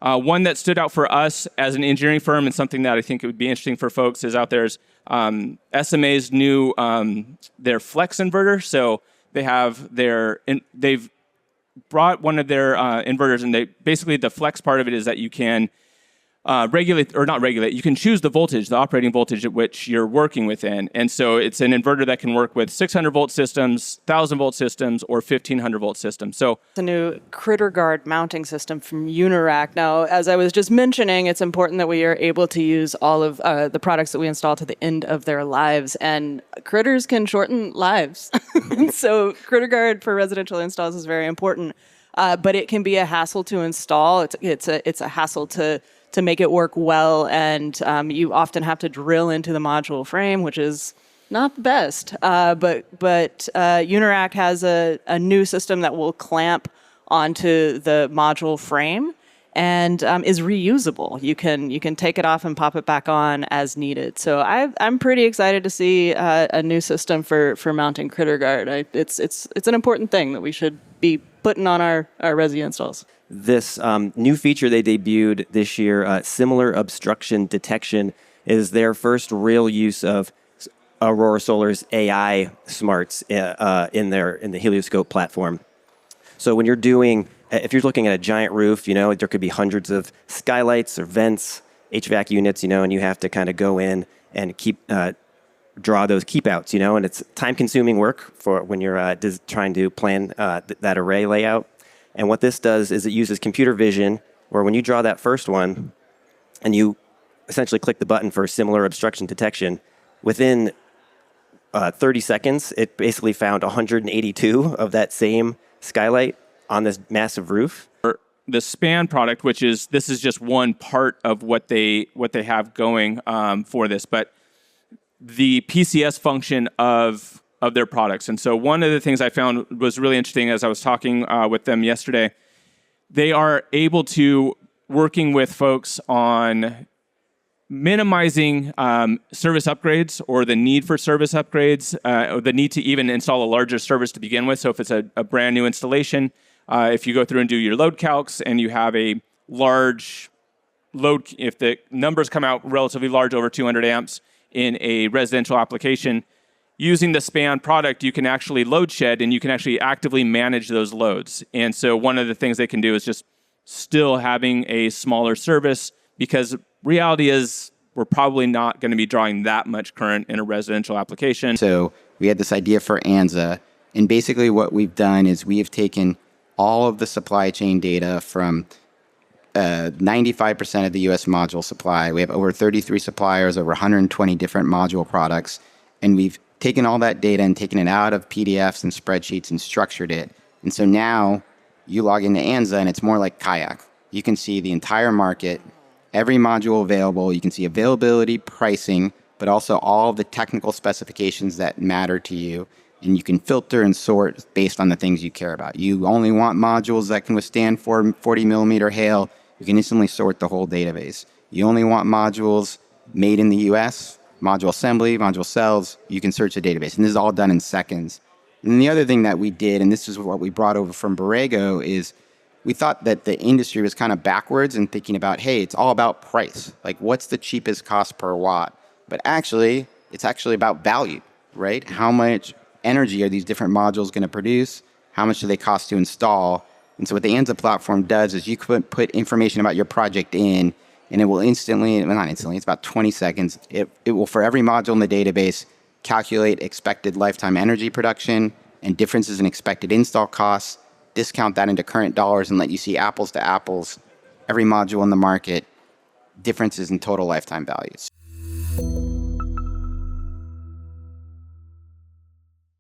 One that stood out for us as an engineering firm and something that I think it would be interesting for folks is out there's SMA's new their flex inverter. So they have they've brought one of their inverters, and they basically the flex part of it is that you can you can choose the voltage, the operating voltage at which you're working within. And so it's an inverter that can work with 600 volt systems, 1000 volt systems, or 1500 volt systems. So it's a new critter guard mounting system from Unirac. Now, as I was just mentioning, it's important that we are able to use all of the products that we install to the end of their lives, and critters can shorten lives. So critter guard for residential installs is very important, but it can be a hassle to install. It's a hassle to make it work well, and you often have to drill into the module frame, which is not the best. But Unirac has a new system that will clamp onto the module frame and is reusable. You can take it off and pop it back on as needed. So I'm pretty excited to see a new system for mounting critter guard. It's an important thing that we should be putting on our resi installs. This new feature they debuted this year, similar obstruction detection, is their first real use of Aurora Solar's AI smarts in the Helioscope platform. So when if you're looking at a giant roof, there could be hundreds of skylights or vents, HVAC units, and you have to kind of go in and draw those keep outs, and it's time-consuming work for when you're trying to plan that array layout. And what this does is it uses computer vision, where when you draw that first one and you essentially click the button for similar obstruction detection, within 30 seconds, it basically found 182 of that same skylight on this massive roof. The span product, this is just one part of what they have going for this, but the PCS function of their products. And so one of the things I found was really interesting as I was talking with them yesterday, they are able to, working with folks on minimizing service upgrades or the need for service upgrades, or the need to even install a larger service to begin with. So if it's a brand new installation, if you go through and do your load calcs and you have a large load, if the numbers come out relatively large, over 200 amps in a residential application, using the span product, you can actually load shed and you can actually actively manage those loads. And so one of the things they can do is just still having a smaller service, because reality is we're probably not going to be drawing that much current in a residential application. So we had this idea for ANZA, and basically what we've done is we have taken all of the supply chain data from 95% of the U.S. module supply. We have over 33 suppliers, over 120 different module products, and we've taken all that data and taken it out of PDFs and spreadsheets and structured it. And so now you log into ANZA and it's more like Kayak. You can see the entire market, every module available. You can see availability, pricing, but also all of the technical specifications that matter to you. And you can filter and sort based on the things you care about. You only want modules that can withstand 40 millimeter hail. You can instantly sort the whole database. You only want modules made in the US, module assembly, module cells, you can search the database. And this is all done in seconds. And then the other thing that we did, and this is what we brought over from Borrego, is we thought that the industry was kind of backwards in thinking about, hey, it's all about price. Like, what's the cheapest cost per watt? But actually, it's actually about value, right? How much energy are these different modules going to produce? How much do they cost to install? And so what the ANZA platform does is you can put information about your project in, and it will instantly, well, not instantly, it's about 20 seconds. It will, for every module in the database, calculate expected lifetime energy production and differences in expected install costs, discount that into current dollars, and let you see apples to apples, every module in the market, differences in total lifetime values.